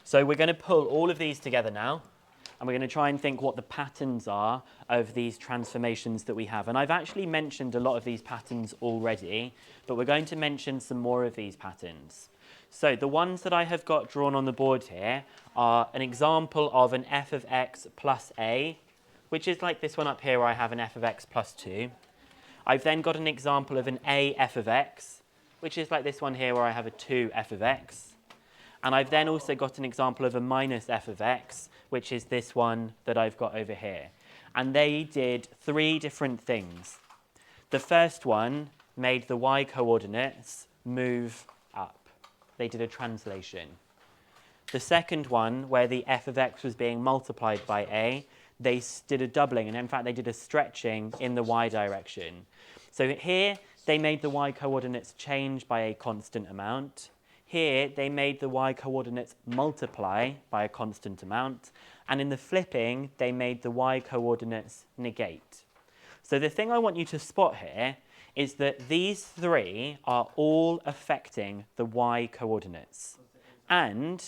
So we're going to pull all of these together now, and we're going to try and think what the patterns are of these transformations that we have. And I've actually mentioned a lot of these patterns already, but we're going to mention some more of these patterns. So the ones that I have got drawn on the board here are an example of an f of x plus a, which is like this one up here where I have an f of x plus 2. I've then got an example of an a f of x, which is like this one here where I have a 2 f of x. And I've then also got an example of a minus f of x, which is this one that I've got over here. And they did 3 different things. The first one made the y coordinates move up. They did a translation. The second one, where the f of x was being multiplied by a, they did a doubling, and in fact they did a stretching in the y direction. So here they made the y coordinates change by a constant amount. Here they made the y coordinates multiply by a constant amount, and in the flipping they made the y coordinates negate. So the thing I want you to spot here is that these 3 are all affecting the y coordinates. And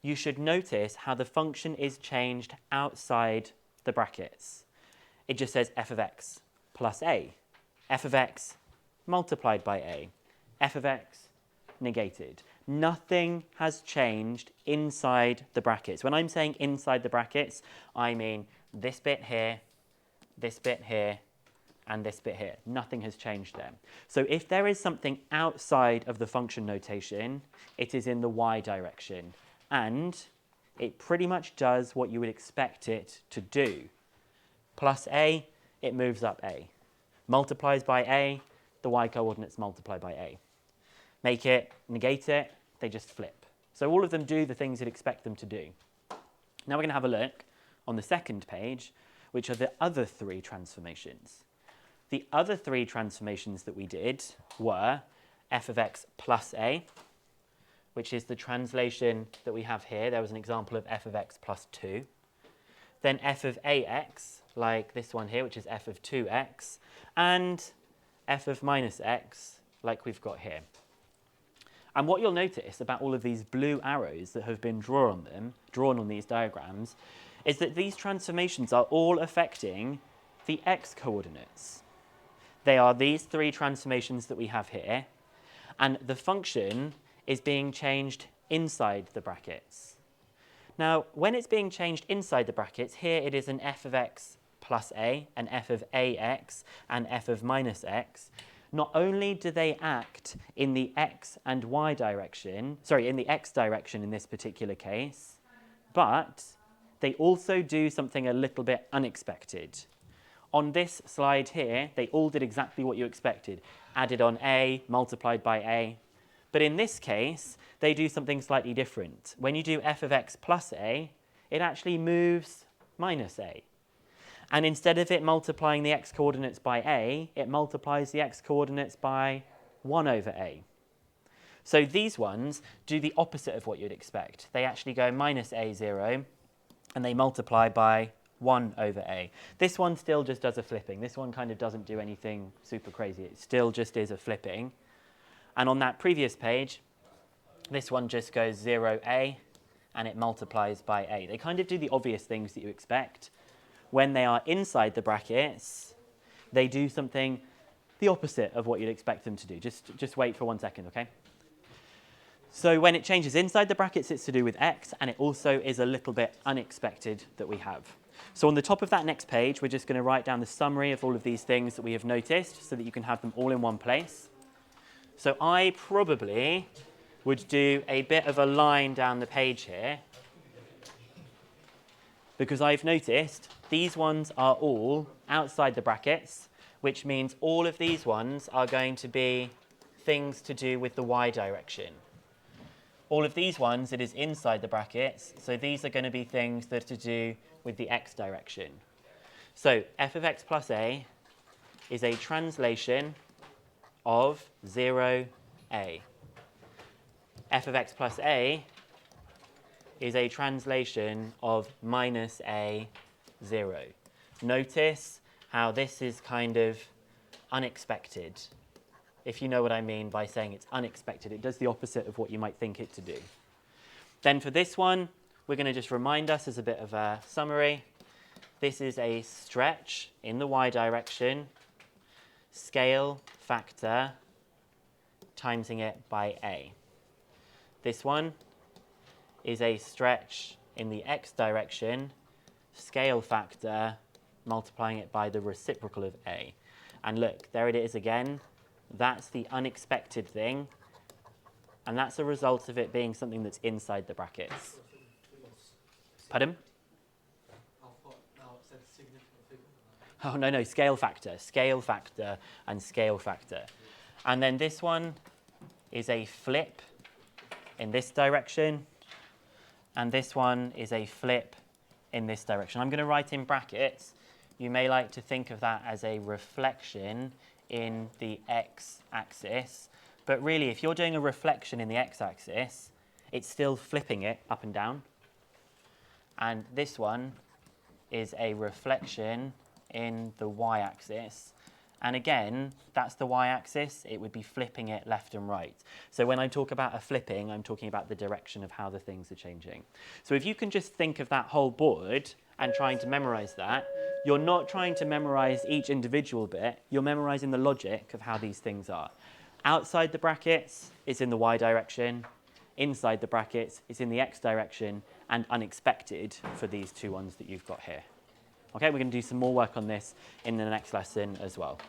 you should notice how the function is changed outside the brackets. It just says f of x plus a, f of x multiplied by a, f of x negated. Nothing has changed inside the brackets. When I'm saying inside the brackets, I mean this bit here, and this bit here. Nothing has changed there. So if there is something outside of the function notation, it is in the y direction. And it pretty much does what you would expect it to do. Plus a, it moves up a. Multiplies by a, the y coordinates multiply by a. Make it, negate it, they just flip. So all of them do the things you'd expect them to do. Now we're going to have a look on the second page, which are the other 3 transformations. The other 3 transformations that we did were f of x plus a, which is the translation that we have here. There was an example of f of x plus 2. Then f of ax, like this one here, which is f of 2x, and f of minus x, like we've got here. And what you'll notice about all of these blue arrows that have been drawn on these diagrams, is that these transformations are all affecting the x coordinates. They are these 3 transformations that we have here, and the function is being changed inside the brackets. Now, when it's being changed inside the brackets, here it is an f of x plus a, an f of ax, and f of minus x. Not only do they act in the x and y direction, in the x direction in this particular case, but they also do something a little bit unexpected. On this slide here, they all did exactly what you expected. Added on a, multiplied by a. But in this case, they do something slightly different. When you do f of x plus a, it actually moves minus a. And instead of it multiplying the x coordinates by a, it multiplies the x coordinates by 1 over a. So these ones do the opposite of what you'd expect. They actually go minus a0, and they multiply by 1 over a. This one still just does a flipping. This one kind of doesn't do anything super crazy. It still just is a flipping. And on that previous page, this one just goes 0a, and it multiplies by a. They kind of do the obvious things that you expect. When they are inside the brackets, they do something the opposite of what you'd expect them to do. Just wait for 1 second, okay? So when it changes inside the brackets, it's to do with x, and it also is a little bit unexpected that we have. So on the top of that next page, we're just going to write down the summary of all of these things that we have noticed so that you can have them all in one place. So I probably would do a bit of a line down the page here, because I've noticed these ones are all outside the brackets, which means all of these ones are going to be things to do with the y direction. All of these ones, it is inside the brackets, so these are going to be things that are to do with the x direction. So f of x plus a is a translation of 0a. F of x plus a is a translation of minus a 0. Notice how this is kind of unexpected. If you know what I mean by saying it's unexpected, it does the opposite of what you might think it to do. Then for this one, we're going to just remind us as a bit of a summary. This is a stretch in the y direction, scale factor, timesing it by a. This one is a stretch in the x direction, scale factor, multiplying it by the reciprocal of a. And look, there it is again. That's the unexpected thing. And that's a result of it being something that's inside the brackets. Pardon? Oh, no, scale factor, and scale factor. And then this one is a flip in this direction, and this one is a flip in this direction. I'm going to write in brackets. You may like to think of that as a reflection in the x-axis. But really, if you're doing a reflection in the x-axis, it's still flipping it up and down. And this one is a reflection in the y-axis. And again, that's the y-axis. It would be flipping it left and right. So when I talk about a flipping, I'm talking about the direction of how the things are changing. So if you can just think of that whole board and trying to memorize that, you're not trying to memorize each individual bit. You're memorizing the logic of how these things are. Outside the brackets is in the y direction. Inside the brackets is in the x direction, and unexpected for these two ones that you've got here. Okay, we're going to do some more work on this in the next lesson as well.